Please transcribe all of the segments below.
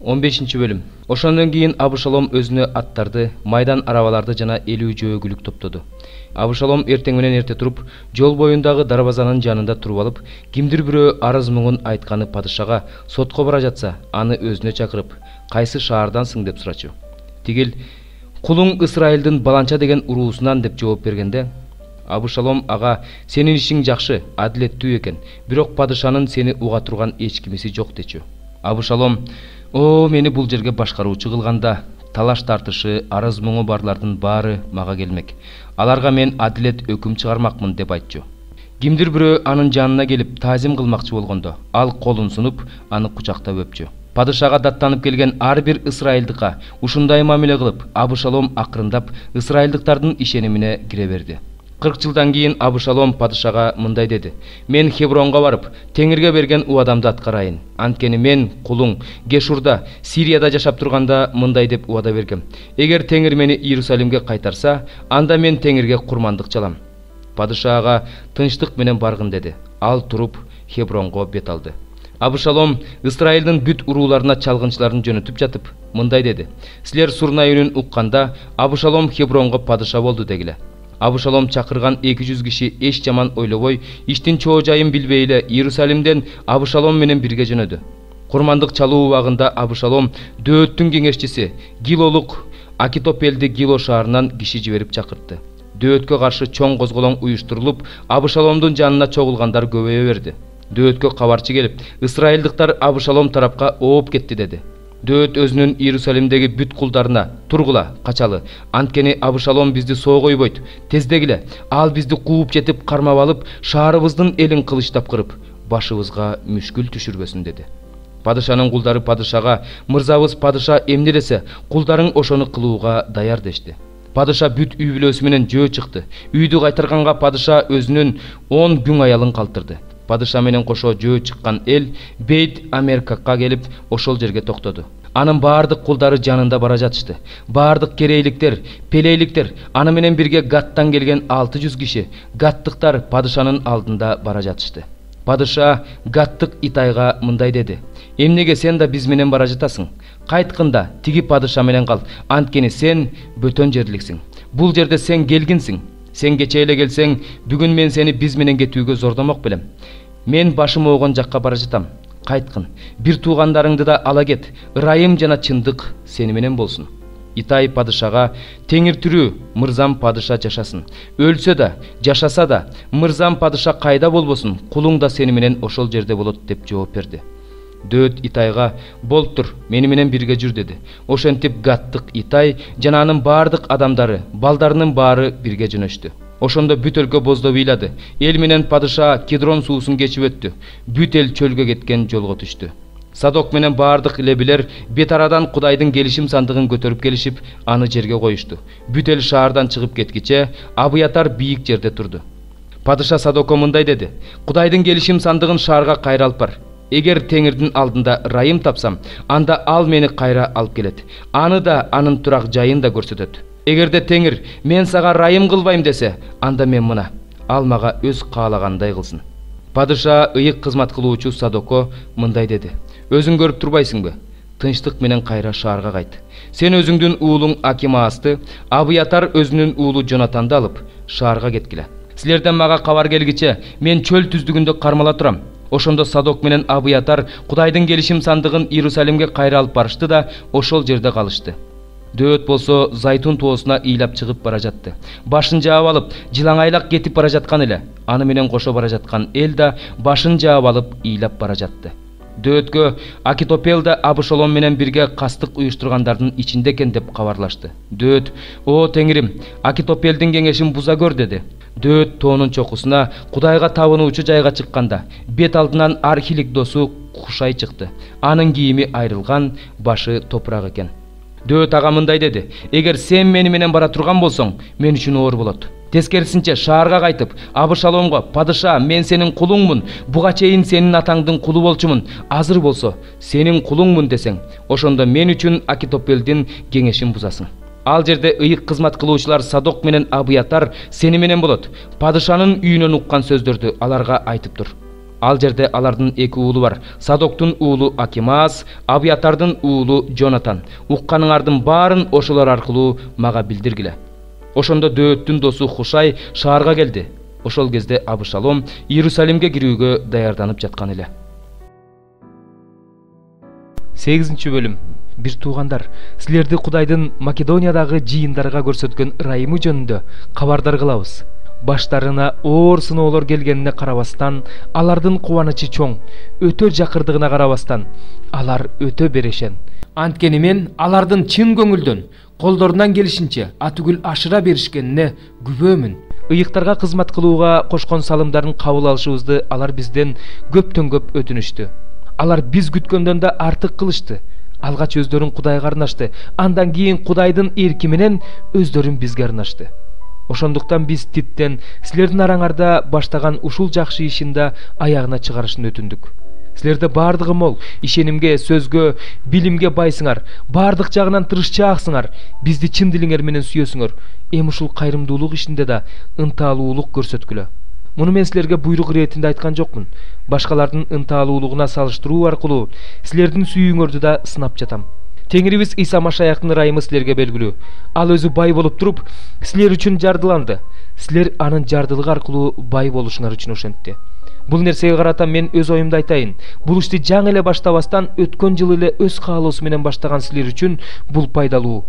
15-бөлүм. Ошондон кийин Абушалом өзүнө аттарды, майдан арабаларды жана 50 жөөгүлүк топтоду. Абушалом эртең менен эрте туруп, жол боюндагы дарбазанын жанында туруп алып, кимдир бирөө арыз муңун айтканы падышага сотко бара жатса, аны өзүнө чакырып, кайсы шаардансың деп сурачу. Тигил кулуң Исраилдин баланча деген уруусунан деп жооп бергенде, Абушалом ага сенин ишиң жакшы, адилеттүү экен, бирок падышанын сени уга турган эч кимиси жок дечү. Абушалом: "О, мени бул жерге башкаруучу кылганда, талаш тартышы, арыз муңу барлардын баары мага келмек. Аларга мен адилет өкүм чыгармакмын" деп айтчу. Кимдир бирөө анын жанына келип таазим кылмакчы болгондо, ал колун сунуп, аны кучактап өпчү. Падышага даттанып келген ар бир ысрайылдыкка ушундай мамиле кылып, Абушалом акырындап ысрайылдыктардын ишенимине кире берди. 40 жылдан кийин Абушалом падышага мындай деди: "Мен Хебронго барып, Теңирге берген уадамды аткарайын. Анткени мен кулуң Гешурда, Сирияда жашап турганда мындай деп уада бергем: эгер Теңир мени Иерусалимге кайтарса, анда мен Теңирге курмандык чалам." Падыша ага тынчтык менен баргын деди. Ал туруп Хебронго бет алды. Абушалом Исраилдин бүт урууларына чалгынчыларын жөнөтүп жатып, мындай деди: "Силер Сурнай үнүн укканда, Абушалом Хебронго падыша болду дегиле." Абушалом чакырган 200 киши эч жаман ойлобой, иштин чоо жайын билбей эле Иерусалимден Абушалом менен бирге жөнөдү. Курмандык чалуу убагында Абушалом Дөөттүн кеңешчиси Гилолук Акитопелди Гило шаарынан киши жиберип чакыртты. Дөөткө каршы чоң козголоң уюштурулуп, Абушаломдун жанына чогулгандар көбөйө берди. Дөөткө кабарчы келип, Исраилдыктар Абушалом тарапка ооп кетти деди. Дөөт өзүнүн Иерусалимдеги бүт кулдарына: "Тургула, качалы. Анткени Абушалом бизди соогойбойт. Тездегиле, ал бизди кууп жетип кармап алып, шаарыбыздын элин кылычтап кырып, башыбызга мүшкүл түшүрбөсүн" деди. Падышанын кулдары падышага: "Мырзабыз падыша эмне десе, кулдарың ошону кылууга даяр" дешти. Падыша бүт үй бүлөсү менен жөө чыкты. Үйдү кайтарганга падыша өзүнүн 10 күң аялын калтырды. Падыша менен кошо жөө чыккан эл Бейт Амеркакка келип, ошол жерге токтоду. Анын баардык кулдары жанында бара жатышты. Баардык керейликтер, пелейликтер, аны менен бирге Гаттан келген 600 киши, гаттыктар падышанын алдында бара жатышты. Падыша гаттык Итайга мындай деди: "Эмнеге сен да биз менен бара жатасың? Кайткында тиги падыша менен кал, анткени сен бөтөн жерликсиң. Бул жерде сен келгинсиң. Сен кече эле келсең, бүгүн мен сени биз менен кетүүгө зордомок белем. Мен башым оогон жакка бара жатам. Кайткын, бир туугандарыңды да ала кет. Ырайым жана чындык сени менен болсун." Итай падышага: "Теңир тирүү, мырзам падыша жашасын. Өлсө да, жашаса да, мырзам падыша кайда болбосун, кулуң да сени менен ошол жерде болот" деп жооп берди. Дөөт Итайга: "Болуптур, мени менен бирге жүр" деди. Ошентип гаттык Итай жана анын баардык адамдары, балдарынын баары бирге жөнөштү. Ошондо бүт өлкө боздо ыйлады. Эл менен падыша Кедрон суусун кечип өттү. Бүт эл чөлгө кеткен жолго түштү. Садок менен баардык лебилер бет арадан Кудайдын келишим сандыгын көтөрүп келишип, аны жерге коюшту. Бүт эл шаардан чыгып кеткиче Абыятар бийик жерде турду. Падыша Садокко мындай деди: "Кудайдын келишим сандыгын шаарга кайра алып бар. Эгер Теңирдин алдында ырайым тапсам, анда ал мени кайра алып келет. Аны да, анын турак жайын да көрсөтөт. Эгерде Теңир мен сага ырайым кылбайм десе, анда мен мына, ал мага өз каалагандай кылсын." Падыша ыйык кызмат кылуучу Садокко мындай деди: "Өзүң көрүп турбайсыңбы? Тынчтык менен кайра шаарга кайт. Сен өзүңдүн уулуң Акимаасты, Абыятар өзүнүн уулу Жонатанды алып, шаарга кеткиле. Силерден мага кабар келгиче мен чөл түздүгүндө кармала турам." Ошондо Садок менен Абыятар Кудайдын келишим сандыгын Иерусалимге кайра алып барышты да ошол жерде калышты. Дөөт болсо Зайтун тоосуна ыйлап чыгып бара жатты. Башын жаап алып, жылаңайлак кетип бара жаткан эле. Аны менен кошо бара жаткан эл да башын жаап алып ыйлап бара жатты. Дөөткө Акитопел да Абушалом менен бирге кастык уюштургандардын ичинде экен деп кабарлашты. Дөөт: "О Теңирим, Акитопелдин кеңешин буза көр" деди. Дөөт тоонун чокусуна Кудайга табынуучу жайга чыкканда, бет алдынан архилик досу Кушай чыкты. Анын кийими айрылган, башы топурак экен. Дөөт ага мындай деди: "Эгер сен мени менен бара турган болсоң, мен үчүн оор болот. Тескерисинче шаарга кайтып, Абушаломго: падыша, мен сенин кулуңмун, буга чейин сенин атаңдын кулу болчумун. Азыр болсо сенин кулуңмун десең, ошондо мен үчүн Акитопелдин кеңешин бузасың. Ал жерде ыйык кызмат кылуучулар Садок менен Абыятар сени менен болот. Падышанын үйүнөн уккан сөздөрдү аларга айтып тур. Ал жерде алардын 2 уулу бар. Садоктун уулу Акимаас, Абиатардын уулу Джонатан. Укканыңардын баарын ошолор аркылуу мага билдиргиле. Ошондо Дөөттүн досу Хушай шаарга келди. Ошол кезде Абышалом Иерусалимге кирүүгө даярданып жаткан эле. 8-бөлүм. Бир туугандар, силерди Кудайдын Македониядагы жыйындарга көрсөткөн ырайымы жөнүндө кабардар кылабыз. Баштарына оор сыноолор келгенине карабастан, алардын кубанычы чоң, өтө жакырдыгына карабастан, алар өтө берешен. Анткени мен алардын чын көңүлдөн, колдорунан келишинче атүгүл ашыра беришкенине күбөмүн. Ыйыктарга кызмат кылууга кошкон салымдарын кабыл алышыбызды алар бизден көптөн көп өтүнүштү. Алар биз күткөндөн да артык кылышты. Алгач өздөрүн Кудайга арнашты, андан кийин Кудайдын эрки менен өздөрүн бизге арнашты. Ошондуктан биз Титтен силердин араңарда баштаган ушул жакшы ишинде аягына чыгарышын өтүндүк. Силерде бардыгы мол, ишенимге, сөзгө, билимге байсыңар, бардык жагынан тырышчааксыңар, бизди чын дилиңер менен сүйөсүңөр. Эми ушул кайрымдуулук ишинде да ынтаалуулук көрсөткүлө. Муну мен силерге буйрук иретинде айткан жокмун. Башкалардын ынтаалуулугуна салыштыруу аркылуу силердин сүйүүңөрдү да сынап жатам. Теңирибиз Иса Машаяктын ырайымы силерге белгилүү. Ал өзү бай болуп туруп, силер үчүн жардыланды. Силер анын жардылыгы аркылуу бай болушуңар үчүн ошентти. Бул нерсеге карата мен өз оюмду айтайын. Бул ишти жаңы эле баштабастан өткөн жылы эле өз каалоосу менен баштаган силер үчүн бул пайдалуу.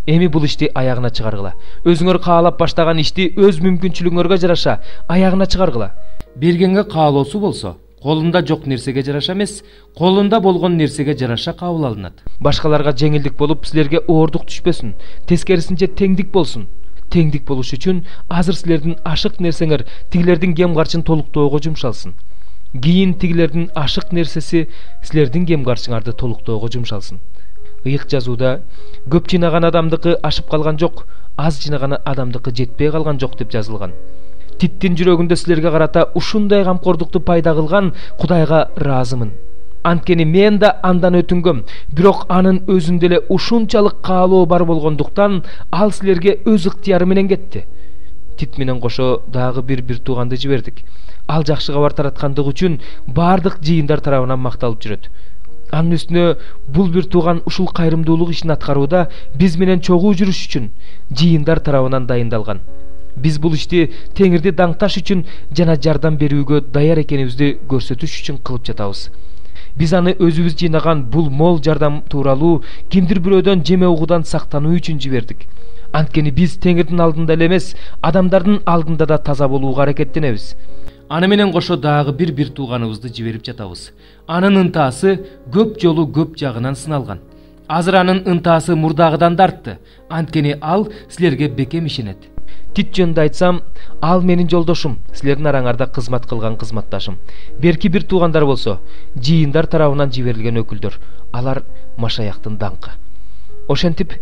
Эми бул ишти аягына чыгаргыла. Өзүңөр каалап баштаган ишти өз мүмкүнчүлүгүңөргө жараша аягына чыгаргыла. Бергенге каалоосу болсо, колунда жок нерсеге жараша эмес, колунда болгон нерсеге жараша кабыл алынат. Башкаларга жеңилдик болуп, силерге оордук түшпөсүн. Тескерисинче теңдик болсун. Теңдик болуш үчүн азыр силердин ашык нерсеңер тигилердин кем карчын толуктоого жумшалсын. Кийин тигилердин ашык нерсеси силердин кем карчыңарды толуктоого жумшалсын. Ыйык жазууда көп жыйнаган адамдыкы ашып калган жок, аз жыйнаган адамдыкы жетпей калган жок деп жазылган. Титтин жүрөгүндө силерге карата ушундай камкордукту пайда кылган Кудайга ыраазымын. Анткени мен да андан өтүнгөм, бирок анын өзүндө эле ушунчалык каалоо бар болгондуктан ал силерге өз ыктыяры менен кетти. Тит менен кошо дагы бир тууганды жибердик. Ал жакшы кабар тараткандыгы үчүн бардык жыйындар тарабынан макталып жүрөт. Анын үстүнө бул бир тууган ушул кайрымдуулук ишин аткарууда биз менен чогуу жүрүш үчүн жыйындар тарабынан дайындалган. Биз бул ишти Теңирди даңкташ үчүн жана жардам берүүгө даяр экенибизди көрсөтүш үчүн кылып жатабыз. Биз аны өзүбүз жыйнаган бул мол жардам тууралуу кимдир бирөөдөн жеме угуудан сактануу үчүн жибердик. Анткени биз Теңирдин алдында эле эмес, адамдардын алдында да таза болууга аракеттенебиз. Аны менен кошо дагы бир тууганыбызды жиберип жатабыз. Анын ынтаасы көп жолу көп жагынан сыналган. Азыр анын ынтаасы мурдагыдан да артты. Анткени ал силерге бекем ишенет. Тит жөнүндө айтсам, ал менин жолдошум, силердин араңарда кызмат кылган кызматташым. Берки бир туугандар болсо, жыйындар тарабынан жиберилген өкүлдөр. Алар Машаяктын даңкы. Ошентип,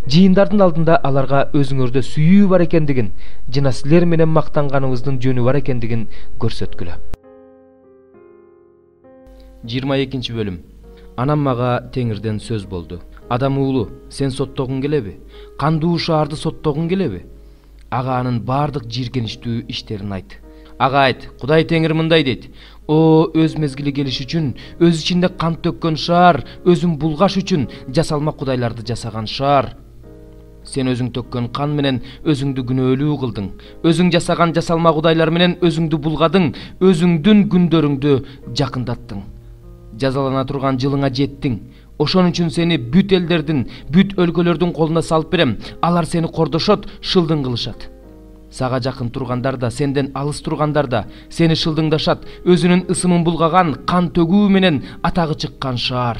жыйындардын алдында аларга өзүңөрдө сүйүү бар экендигин жана силер менен мактанганыбыздын жөнү бар экендигин көрсөткүлө. 22-бөлүм. Анан мага Теңирден сөз болду. Адам уулу, сен соттогуң келеби? Кандуу шаарды соттогуң келеби? Ага анын бардык жийиркеничтүү иштерин айт. Ага айт, Кудай Теңир мындай дейт: "О, өз мезгили келиш үчүн, өз ичинде кан төккөн шаар, өзүн булгаш үчүн жасалма кудайларды жасаган шаар. Сен өзүң төккөн кан менен өзүңдү күнөөлүү кылдың. Өзүң жасаган жасалма кудайлар менен өзүңдү булгадың, өзүңдүн күндөрүңдү жакындаттың. Жазалана турган жылыңа жеттиң. Ошон үчүн сени бүт элдердин, бүт өлкөлөрдүн колуна салып берем. Алар сени кордошот, шылдың кылышат. Сага жакын тургандар да, сенден алыс тургандар да сени шылдыңдашат. Өзүнүн ысымын булгаган, кан төгүү менен атагы чыккан шаар.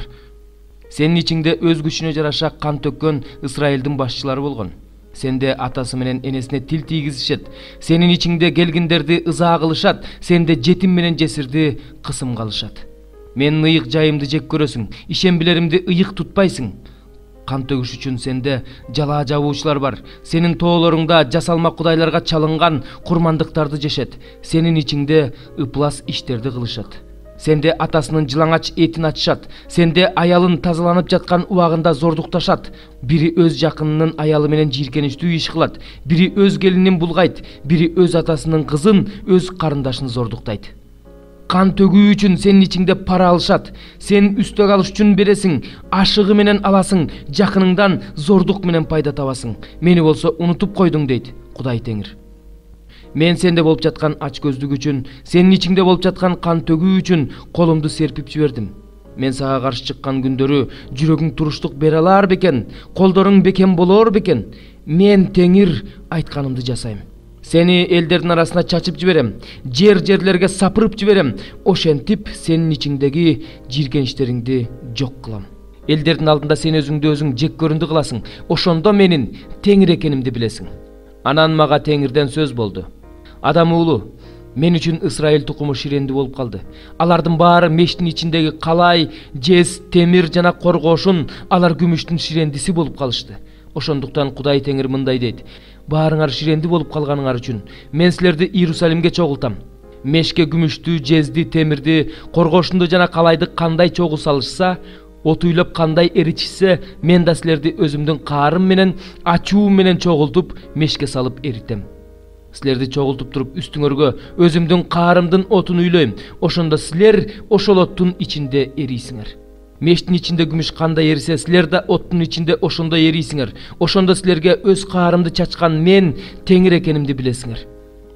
Сенин ичиңде өз күчүнө жараша кан төккөн Исраилдин башчылары болгон. Сенде атасы менен энесине тил тийгизишет. Сенин ичиңде келгиндерди ыза кылышат. Сенде жетим менен жесирди кысым калышат. Менин ыйык жайымды жек көрөсүң, ишембилеримди ыйык тутпайсың. Кан төгүш үчүн сенде жалаа жабуучулар бар. Сенин тоолоруңда жасалма кудайларга чалынган курмандыктарды жешет. Сенин ичиңде ыплас иштерди кылышат. Сенде атасынын жылаңач этин ачышат. Сенде аялын тазаланып жаткан убагында зордукташат. Бири өз жакынынын аялы менен жийиркеничтүү иш кылат. Бири өз келинин булгайт. Бири өз атасынын кызын, өз карындашын зордуктайт. Кан төгүү үчүн сенин ичиңде пара алышат. Сен үстөк алыш үчүн бересиң, ашыгы менен аласың, жакыныңдан зордук менен пайда табасың. Мени болсо унутуп койдуң дейт Кудай Теңир. Мен сенде болуп жаткан ач көздүк үчүн, сенин ичиңде болуп жаткан кан төгүү үчүн колумду серпип жибердим. Мен сага каршы чыккан күндөрү жүрөгүң туруштук бере алар бекен, колдоруң бекем болор бекен. Мен Теңир айтканымды жасайм. Сени элдердин арасына чачып жиберем, жерлерге сапырып жиберем. Ошентип сенин ичиңдеги жиргеништериңди жок кылам. Элдердин алдында сен өзүңдү өзүң жек көрүндү кыласың. Ошондо менин Теңир экенимди билесиң. Анан мага Теңирден сөз болду. Адам уулу, мен үчүн Ысрайыл тукуму ширенди болуп калды. Алардын баары мештин ичиндеги калай, жез, темир жана коргошун, алар күмүштүн ширендиси болуп калышты. Ошондуктан Кудай Теңир мындай дейт: баарыңар ширенди болуп калганыңар үчүн мен силерди Иерусалимге чогултам. Мешке күмүштү, жезди, темирди, коргошунду жана калайды кандай чогуу салышса, отуйлап кандай эричсе, мен да силерди өзүмдүн каарым менен, ачуум менен чогултуп, мешке салып эритем. Силерди чогултуп туруп үстүңөргө өзүмдүн каарымдын отун үйлөйм. Ошондо силер ошол оттун ичинде эрийсиңер. Мештин ичинде күмүш кандай эрисе, силер да оттун ичинде ошондой эрийсиңер. Ошондо силерге өз каарымды чачкан мен Теңир экенимди билесиңер.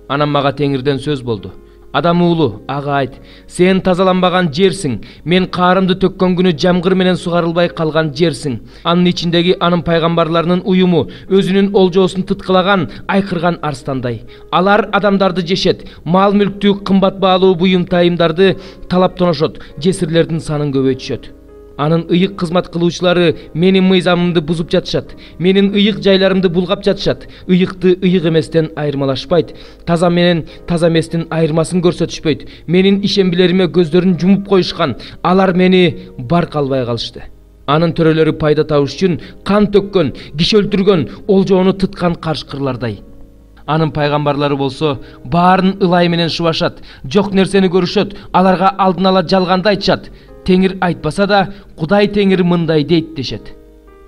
Анан мага Теңирден сөз болду. Адам уулу, ага айт, сен тазаланбаган жерсиң, мен каарымды төккөн күнү жамгыр менен сугарылбай калган жерсиң. Анын ичиндеги анын пайгамбарларынын уюму өзүнүн олжоосун тыткылаган, айкырган арстандай. Алар адамдарды жешет, мал мүлктү, кымбат баалуу буюм тайымдарды талаптанышот, жесирлердин санын көбөйтүшөт. Анын ыйык кызмат кылуучулары менин мыйзамымды бузуп жатышат. Менин ыйык жайларымды булгап жатышат. Ыйыкты ыйык эместен айырмалашпайт. Таза менен таза эместин айырмасын көрсөтүшпөйт. Менин ишембилериме көздөрүн жумуп коюшкан. Алар мени барк албай калышты. Анын төрөлөрү пайда табыш үчүн кан төккөн, киши өлтүргөн, олжоону тыткан карышкырлардай. Анын пайгамбарлары болсо баарын ылай менен шубашат, жок нерсени көрүшөт, аларга алдын ала жалганды айтышат. Теңир айтпаса да, Кудай Теңир мындай дейт дешет.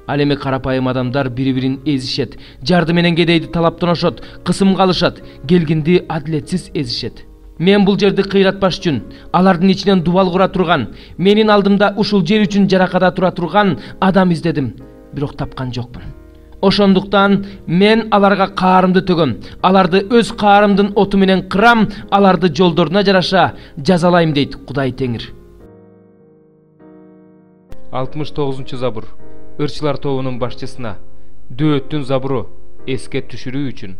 Ал эми карапайым адамдар бири-бирин эзишет, жарды менен кедейди талаптанышат, кысымга алышат, келгинди адилетсиз эзишет. Мен бул жерди кыйратпаш үчүн, алардын ичинен дубал кура турган, менин алдымда ушул жер үчүн жараката тура турган адам издедим, бирок тапкан жокмун. Ошондуктан мен аларга каарымды төгөм, аларды өз каарымдын оту менен кырам, аларды жолдоруна жараша жазалайм дейт Кудай Теңир. 69 забур. Ырчылар тобунун башчысына Дөөттүн забуру эске түшүрүү үчүн.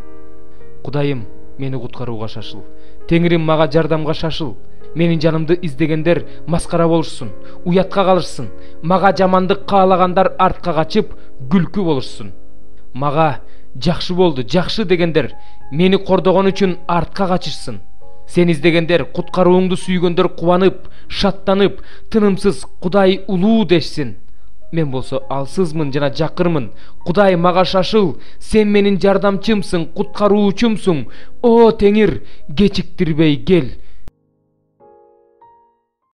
Кудайым, мени куткарууга шашыл. Теңирим, мага жардамга шашыл. Менин жанымды издегендер маскара болушсун, уятка калышсын. Мага жамандык каалагандар артка качып, күлкү болушсун. Мага жакшы болду, жакшы дегендер мени кордогон үчүн артка качышсын. Сен издегендер, куткарууңду сүйгөндөр кубанып, шаттанып, тынымсыз Кудай улуу дешсин. Мен болсо алсызмын жана жакырмын. Кудай, мага шашыл, сен менин жардамчымсың, куткаруучумсуң. О Теңир, кечиктирбей кел.